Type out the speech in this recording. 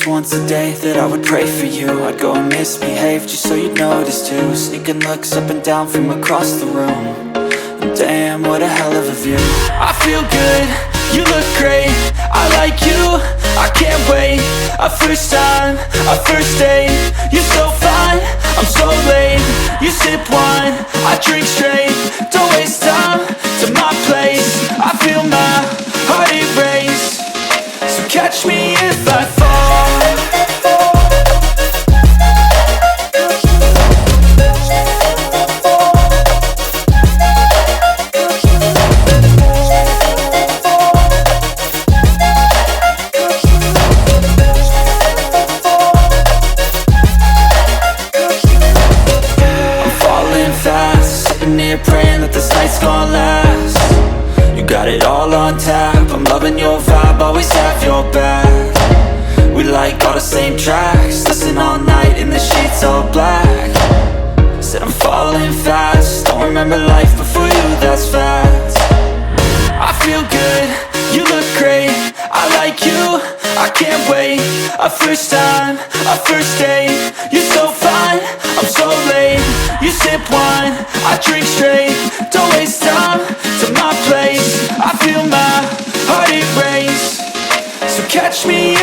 just once a day that I would pray for you. I'd go and misbehave just so you'd notice too. Sneaking looks up and down from across the room. And damn, what a hell of a view. I feel good, you look great, I like you, I can't wait. A first time, a first date, you're so fine, I'm so late. You sip wine, I drink straight, don't waste time to my place. I feel my heart erase, so catch me if I fall. Praying that this night's gonna last. You got it all on tap, I'm loving your vibe, always have your back. We like all the same tracks, listen all night in the sheets all black. Said I'm falling fast, don't remember life before you, that's fact. I feel good, you look great, I like you, I can't wait. A first time, a first date, you're so fine, I'm so late. You sip wine, I drink straight, don't waste time to my place. I feel my heart erase, so catch me